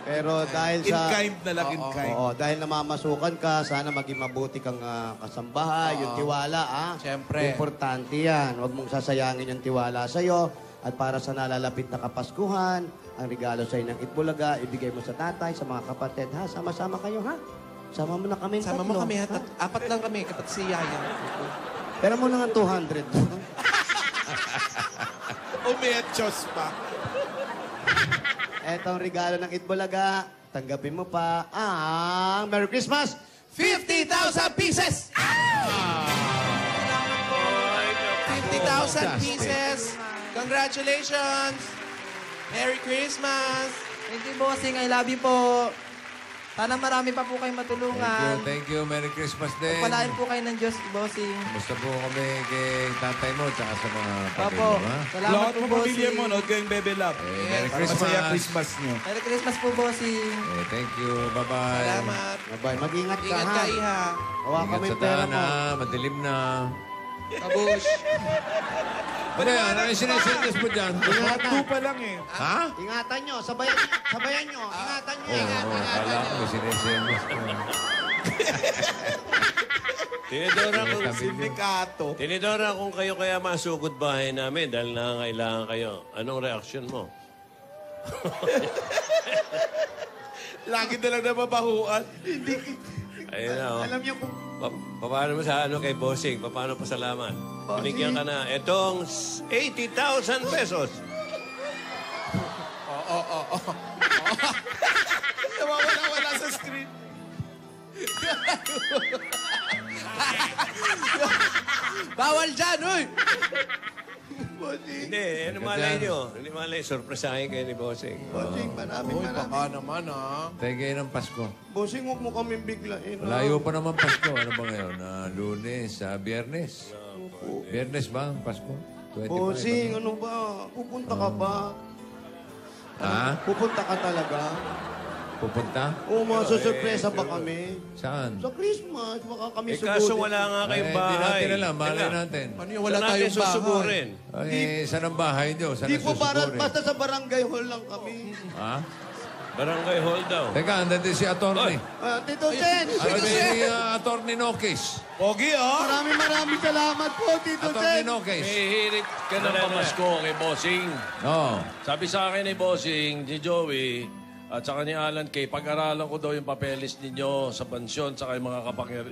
Pero dahil In sa... kind na lang, in kind. Oo, dahil namamasukan ka, sana maging mabuti kang kasambahay, yung tiwala, Siyempre. Importante yan. Huwag mong sasayangin yung tiwala sa'yo. At para sa nalalapit na Kapaskuhan, ang regalo sa'yo ng Itbulaga, ibigay mo sa tatay, sa mga kapatid, ha? Sama-sama kayo, ha? Sama mo na kami. Sama mo tatlo, kami, ha? ha? 4 lang kami, kapag si Yaya. Pero mo na nga 200. Umechos pa. Eto ang regalo ng Itbulaga. Tanggapin mo pa ang Merry Christmas! 50,000 pieces! 50,000 pieces! Congratulations! Merry Christmas! Thank you, bossing. I love you po. Sana marami pa po kayong matulungan. Thank you. Merry Christmas din. Pagpalain po kayo ng Diyos, bossing. Basta po kami kay tatay mo tsaka sa mga pamilya Opo. mo, ha? Salamat Lahat po, mo pamilya bossing. mo, nood kayong Bebe Love. Merry Para Christmas. masaya Christmas nyo. Merry Christmas po, bossing. Thank you. Bye-bye. Salamat. Bye-bye. Mag-ingat ka, Ingat ha? ka, Iha. Hawakan mo Ingat sa yung pera daan, mo. ha? Madilim na. Kabush. Ano yan? Ano yung sinesendes mo dyan? Two pa lang eh. Ha? Ingatan nyo. Sabayan nyo. Ingatan nyo. Oo, kala ko may sinesendes ko. Tinidora, Sindikato. Tinidora, kung kayo kaya masugod bahay namin dahil nangangailangan kayo, anong reaksyon mo? Lagi na lang nababahuan. Hindi. Ayun na, oh. Alam nyo kung... Paano mo sa ano kay Bossing? Paano pasalamat? Binigyan ka na. Itong 80,000 pesos. Nawawala-wala sa screen. Bawal dyan, uy! Hindi, ano malay nyo? Hindi malay, sorpresahin kayo ni Bossing. Bossing, Uy, baka naman, ha? Tayo kayo ng Pasko. Bossing, huwag mo kaming biglain. ha? Malayo pa naman Pasko. Ano ba ngayon? Lunes, Biyernes. Biyernes ba ang Pasko? 25. Bossing, ano ba? Pupunta ka ba? Ha? Pupunta ka talaga? Pupunta? Oo, masusurpresa ba kami? Saan? Sa Christmas, baka kami Kaso wala nga kayong Hindi bahay. natin alam. Malay natin. Ano yung wala Saan natin tayong bahay? susugurin? Saan ang bahay nyo? Saan Di ang po para, susugurin? basta sa barangay hall lang kami. Ha? Barangay hall daw. Teka, andun din si Atty. Tito Sen! Ano din si Atty. Nokis? Pogi, oh. Maraming salamat po, Tito Atty. Sen! Nokis. Hihirit ka ng pamasko kay Bossing. Oo. Sabi sa akin ni Bossing, ni Joey, at saka ni Alan Kay, pag-aralan ko daw yung papeles ninyo sa pansyon, saka yung mga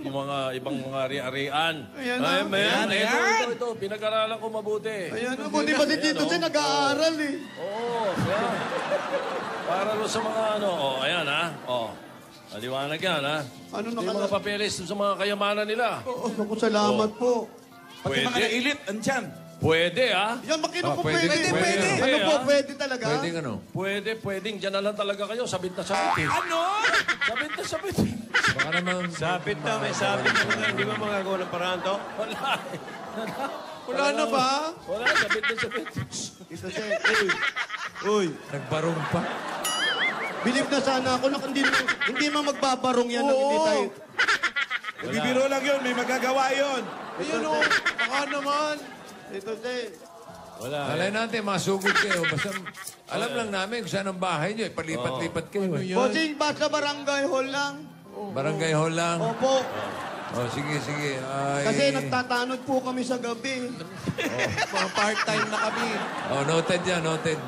yung mga ibang mga ari-arian. Ayan Ay, na. man, Ayan. ito. Pinag-aralan ko mabuti. Ayan, buti ba si Tito Sen nag-aaral eh? Oo, yan. Para lo sa mga ano, ayan ha. Maliwanag yan ha. Ano Yung mga papeles sa mga kayamanan nila. Oo, naku, salamat po. Pati mga nailit, andyan. Pwede ha. Yan, makino po pwede, pwede. pwede. Ano po, Ah. pwede talaga? Pwedeng ano? Pwedeng dyan na lang talaga kayo. Sabit na sabit. Ano? Sabit na sabit. Baka naman... Sabit na, may sabit na. Hindi ba magagawa ng paraan to? Wala. Wala na ba? Wala, sabit na sabit. Tito Sen, uy. Nagbarong pa. Bilib na sana ako na hindi mo magbabarong yan ng hindi tayo. Bibiro lang yun, may magagawa yun. Ayun, o. Baka naman. Tito Sen. Wala. Malay natin, masugod kayo. Basta alam lang namin kung saan ang bahay nyo. Palipat-lipat kayo. Eh. Bossing, basta barangay hall lang. Barangay hall lang. Opo. Sige. Ay... Kasi nagtatanod po kami sa gabi. Mga part-time na kami. Noted yan, noted.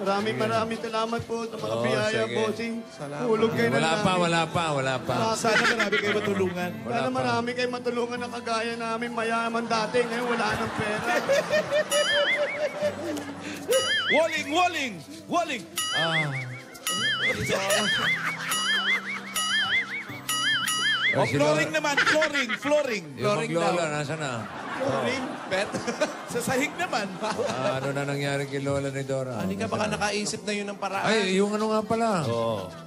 Maraming salamat po sa mga biyaya, sige. bossing. Hulog kayo na Wala pa. Sana marami kayo matulungan. Sana marami kayo matulungan na kagaya namin mayaman dati. Ngayon wala nang pera. Walling! O, flooring naman, flooring. Yung mag-lola, nasa na? Flooring? Bet. Sa sahig naman. Ano na nangyari kay Lola ni Dora? Hindi ka baka nakaisip na yun ng paraan. Ay, yung ano nga pala.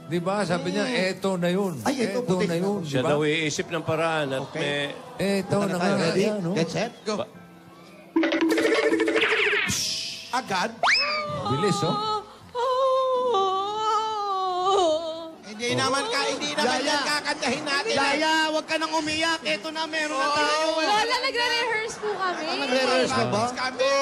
Di ba? Sabi niya, eto na yun. Ay, eto, Eto puti. na yun. Siya Di ba? daw iisip ng paraan at may... Eto na nga. Ready? Ayan, no? Get set? Go. Agad? Bilis, oh. Hindi naman Yaya. yan kakantahin natin. Yaya, huwag ka nang umiyak. Eto na, meron na tayo. Lola, nagre-rehearse po kami. Nagre-rehearse ka ba? Kami.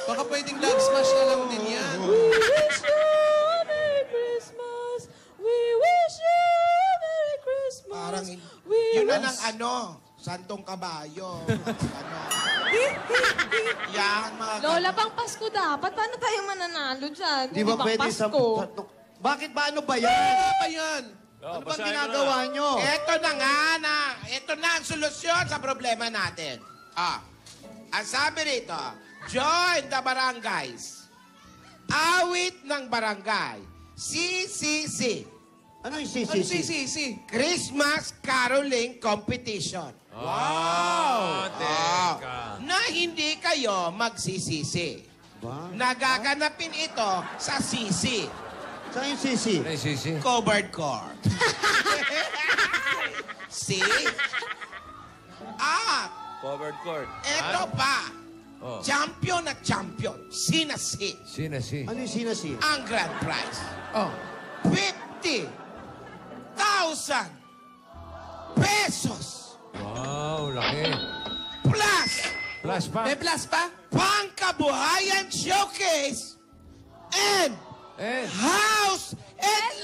Baka pwedeng love smash na lang din yan. We wish you a Merry Christmas. We wish you a Merry Christmas. Parang We yun na wish- ng Santong Kabayo. Yan, mga Lola, pang Pasko dapat. Paano tayo mananalo dyan? Di ba Kung pwede sa... Pasko? Bakit ba ano ba yan? Ano ba yan? Ano bang ginagawa nyo? Ito na nga na. Ito na ang solusyon sa problema natin. Ang sabi rito, join the barangays. Awit ng barangay. CCC. Ano yung CCC? Christmas Caroling Competition. Wow! Na hindi kayo magsisisi. Nagaganapin ito sa CC. Saan yung CC? Ano yung sisi? Covered court. See? Covered court. Ito pa. Oh. Champion na champion. Sinasi. Sinasi. Ano yung sinasi? Ang grand prize. 50,000 pesos. Wow, laki. Plus. Plus pa? May plus pa? Pangkabuhayan showcase. And house and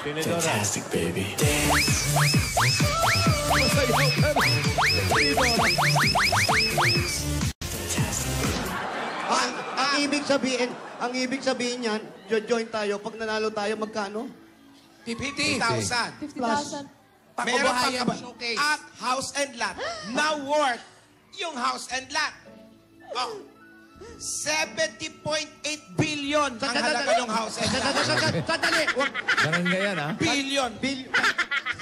Fantastic, baby. Ang ibig sabihin niyan, join tayo. Pag nanalo tayo, magkano? 50,000. 50,000. Meron Pangkabuhayan pa showcase. at house and lot. Now worth yung house and lot. 70.8 billion ang halaga ng house and lot. Sadali! Barangay yan, ha? Billion.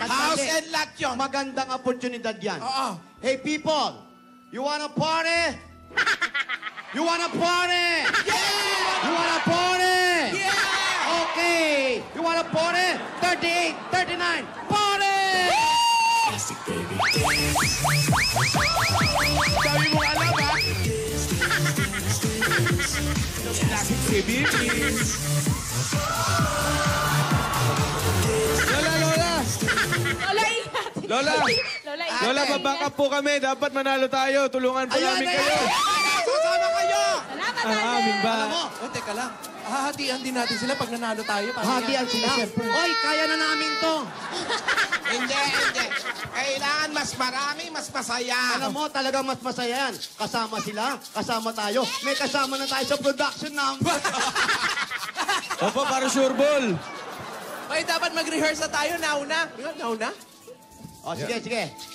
House and lot yun. Magandang oportunidad yan. Oo. Hey, people! You wanna party? You wanna party? Yeah! You wanna party? Yeah! Okay! You wanna party? 38, 39, party! Fantastic, baby. Sabi mo alam, ha? Classic CBB. Lola, ingat. Lola! Lola, ingat. Lola, baback up po kami. Dapat manalo tayo. Tulungan po namin kayo. Sasama kayo! Salamat, Ang amin ba? Teka lang. Hahatian din natin sila pag nanalo tayo. Hatian sila. Oy, kaya na namin to. Hindi. Kailangan mas marami, mas masaya. Alam mo, talagang mas masaya yan. Kasama sila, kasama tayo. May kasama na tayo sa production number. Opo, para sure ball. Ay, dapat mag-rehearse na tayo. Nauna. O, sige.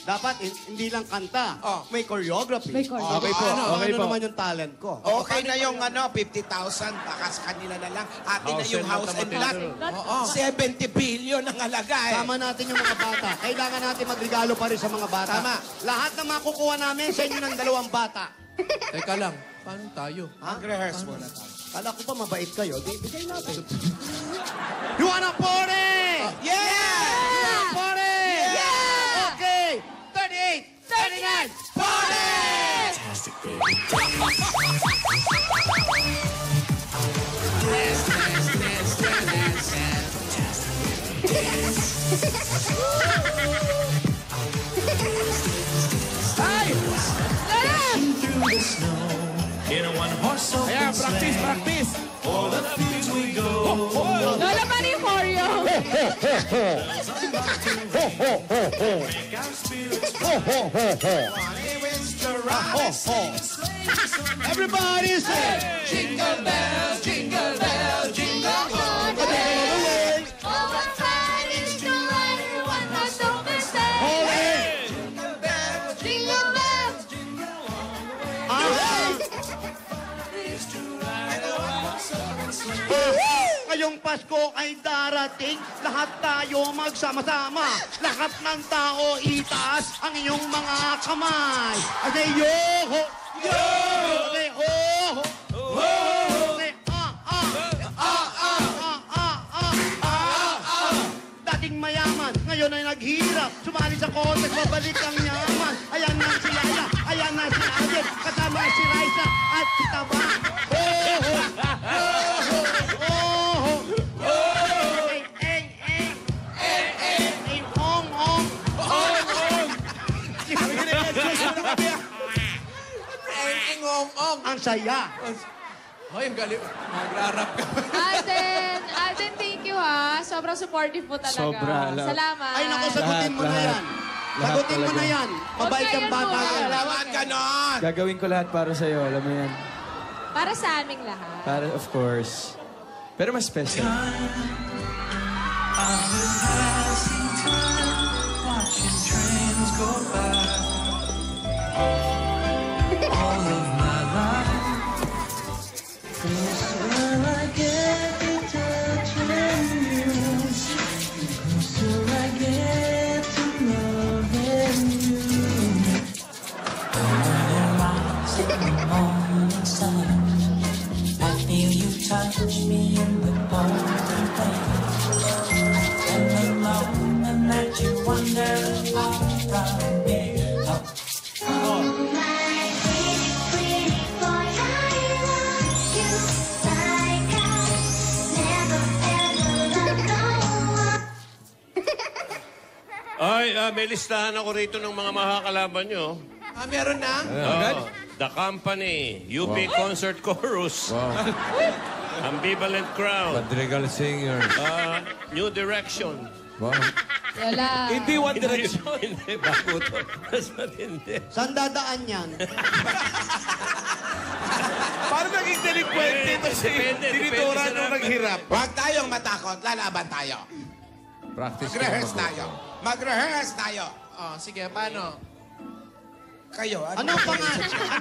Dapat hindi lang kanta. May choreography. May choreography. Okay po, okay Ano po. naman yung talent ko? Okay na yung 50,000, baka sa kanila na lang. Atin na yung house and lot. 70 billion ang halaga eh. Sama natin yung mga bata. Kailangan natin magregalo pa rin sa mga bata. Tama. Lahat na makukuha namin sa inyo ng 2 bata. Teka lang. Paano tayo? Mag-rehearse muna tayo. Kala ko pa mabait kayo. Bigay natin. You wanna party? Yeah! You wanna party? Yeah! Okay. 38, 39, party! Fantastic, baby. Ayan, practice. Lola, paano yung choreo? Everybody say, Jingle bell, jingle bell, jingle all the way. Oh, what fun it is to ride in one horse open sleigh. holy. Jingle bell, Jingle bells. Ngayong Pasko ay darating, lahat tayo magsama-sama. Lahat ng tao itaas ang iyong mga kamay. Say yo-ho! Yo-ho! Say ho-ho! Ho-ho! Say dating mayaman, ngayon ay naghirap. Sumali sa kontes, babalik ang yaman. Ayan na si Yaya, ayan na si Alden, kasama si Raisa at si Taba. Ho-ho! Ho-ho! Ho-ho! Ay, ay, ay. Ay, ong, ong. Eng-ong-ong. Ang saya. Hoy, ang galing. Magrarap ka. Alden, thank you ha. Sobrang supportive mo talaga. Sobra, love. Salamat. Ay, naku, sagutin mo na Lahat. yan. Sagutin mo talaga. na yan. Mabait kang bata. Lawan ganon! Gagawin ko lahat para sa'yo, alam mo yan. Para sa aming lahat. Para, of course. Pero mas special. I feel you touch me in the golden and the moment that you wander around me. Oh my pretty, pretty boy, I love you like I never ever loved no one. Ay, may listahan ako rito ng mga makakalaban nyo. Meron na? Oh, The Company, UP Concert Chorus, Ambivalent Crowd, Madrigal Singers. New Direction. Wow. Lola. Hindi One Direction. Hindi, bago to. Mas matindi. Saan dadaan yan? Parang naging delinquente ito si Tinidora nung naghirap. Huwag tayong matakot. Lalaban tayo. Practice Mag-rehearse tayo. Mag-rehearse tayo. Oh, sige, paano? Kayo, Ano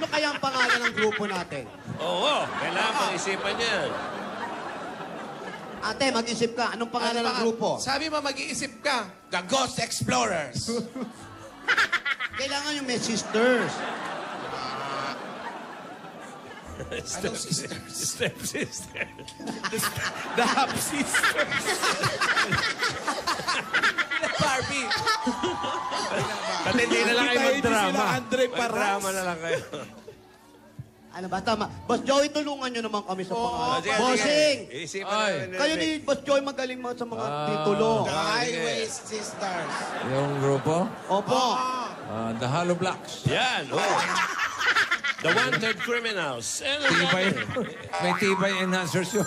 kaya ang pangalan ng grupo natin? Oo, kailangan pag-isipan yan. Ate, mag-isip ka. Anong pangalan ng grupo? Sabi mo, mag-iisip ka. The Ghost Explorers. Kailangan yung may sisters. Anong sisters? Step sister. The Half Sisters. Barbie. Pati hindi na lang kayo Hindi magdrama. sila Andre Paras. Magdrama na lang kayo. Ano ba? Tama. Boss Joey, tulungan nyo naman kami sa pangalan. Sige, Bossing! sige. Isipan Ay. namin. Kayo ni Boss Joey magaling mga sa mga titulo. The Highway Sisters. Yung grupo? Opo. The Hollow Blocks. Yan, oh. The Wanted Criminals. Tibay. May tibay enhancers yun.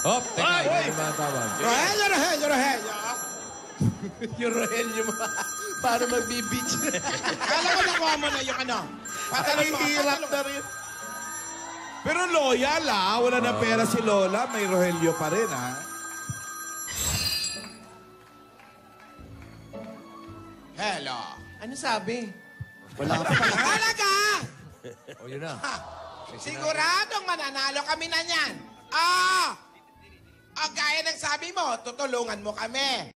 Hop, teka. Hindi ba tawag? Rogelio, Rogelio, Rogelio. Yung Rogelio mo. Para mag-beach. Kala ko nakuha mo na yung ano. Parang hirap na rin. Pero loyal wala na pera si Lola, may Rogelio pa rin Hello. Ano sabi? Wala pa. Talaga! O, yun na. Siguradong mananalo kami na niyan. Gaya ng sabi mo, tutulungan mo kami.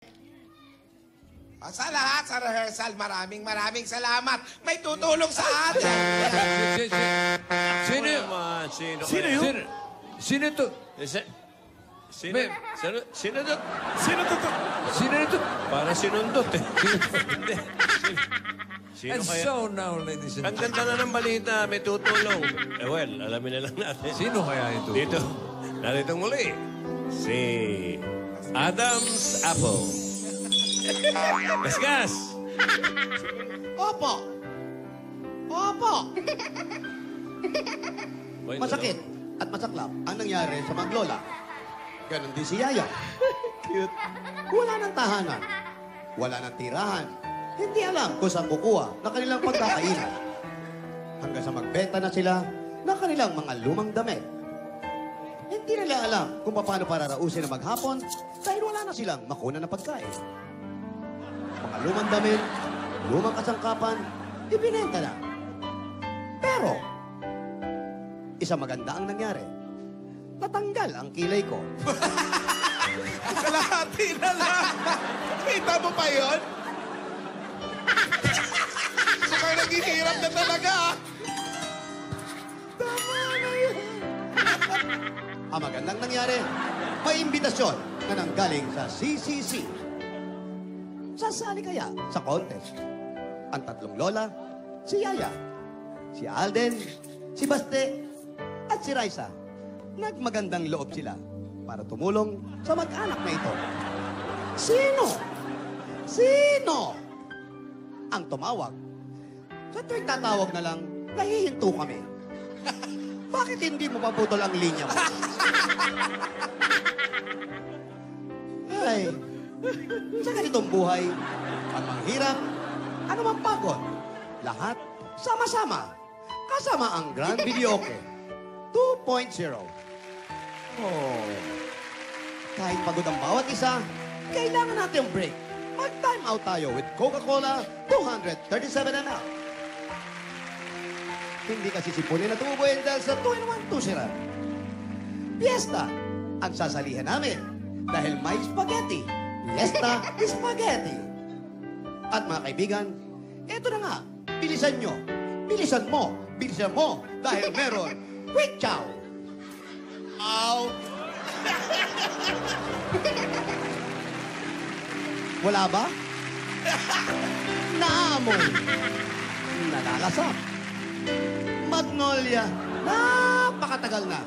Sa lahat, sa rehearsal, maraming salamat. May tutulong sa atin. Sino yun? Sino Sino kaya? yun? Sino to? Sino? May- Sino to? Sino to? Sino ito? Para sinundot eh. Hindi. Sino And kaya? so now, ladies and Ang ganda na ng balita, may tutulong. Well, alamin na lang natin. Sino kaya ito? Dito, narito muli, si Adam's Apple. Gasgas! Opo. Opo. Masakit at masaklap ang nangyari sa maglola. Ganon din si Yaya. Cute. Wala ng tahanan. Wala ng tirahan. Hindi alam kung saan kukuha na kanilang pagkakainan. Hanggang sa magbenta na sila ng kanilang mga lumang damit. Hindi nila alam kung paano pararausin na maghapon dahil wala na silang makuna na pagkain. Mga lumang damit, lumang kasangkapan, ibinenta na. Pero, isang maganda ang nangyari. Natanggal ang kilay ko. Kalahati na lang. Kita mo pa yun? Mukhang naghihirap na talaga. Tama na yun. Ang magandang nangyari, may imbitasyon na nanggaling sa CCC. Sasali kaya sa contest. Ang tatlong lola, si Yaya, si Alden, si Baste, at si Raisa. Nagmagandang loob sila para tumulong sa mag-anak na ito. Sino? Sino? Ang tumawag. Sa tuwing tatawag na lang, nahihinto kami. Bakit hindi mo paputol ang linya mo? Ay, Sa ganitong buhay, ang manghirap, ano mang pagod, lahat sama-sama. Kasama ang Grand Videoke 2.0. Oh, kahit pagod ang bawat isa, kailangan natin yung break. Mag-time out tayo with Coca-Cola 237 ml. Hindi kasi sipunin na tumubuhin dahil sa 2-in-1 2-sira. Fiesta ang sasalihan namin dahil may spaghetti. Fiesta spaghetti. At mga kaibigan, eto na nga, bilisan nyo. Bilisan mo. Bilisan mo dahil meron quick chow. Ow! Wala ba? Naamoy. Nalalasap. Magnolia. Napakatagal na.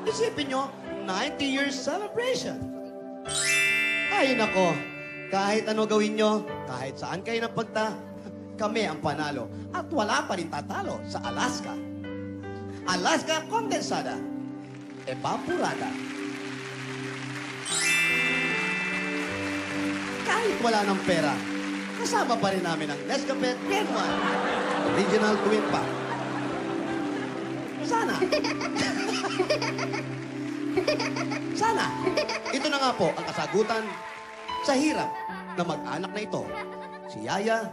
Isipin nyo, 90 years celebration. Ay nako, kahit ano gawin nyo, kahit saan kayo napagta, kami ang panalo. At wala pa rin tatalo sa Alaska. Alaska Condensada. Evaporada. Kahit wala ng pera, kasama pa rin namin ang Nescafe Red One. Original Twin Pack. Sana. Sana. Ito na nga po ang kasagutan sa hirap na mag-anak na ito. Si Yaya,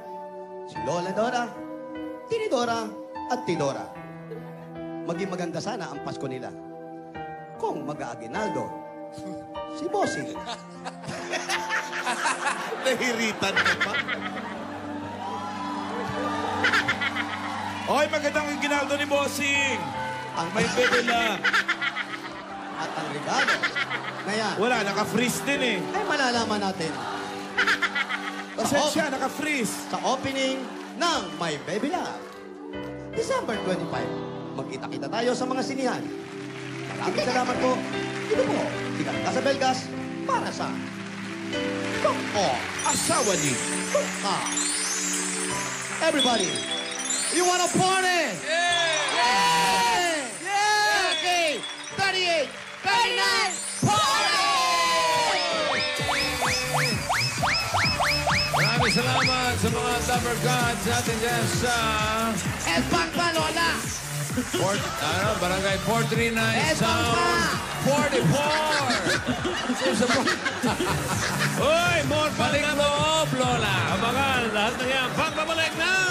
si Lola Dora, Tinidora at Tidora. Maging maganda sana ang Pasko nila. Kung mag-aaginaldo, si Bossing. Nahiritan ka pa. Oy, magandang ginaldo ni Bossing. Ang may bebe lang. At ang regalo na yan. Wala, naka-freeze din eh. Ay malalaman natin. Pasensya, naka-freeze. Sa opening ng My Baby Love. December 25. Magkita-kita tayo sa mga sinihan. Maraming salamat po. Ito po, Sikat Casabelgas para sa Koko. Asawa ni Koko. Everybody, you wanna party? Yeah! Yeah! Okay, 38, 39, party! Maraming salamat sa mga Dapper Gods natin dyan sa... Espangpa, Lola! Barangay 439 Sound 44! Uy, more Balik loob, Lola! Abangan lahat ng yan. Pagbabalik na!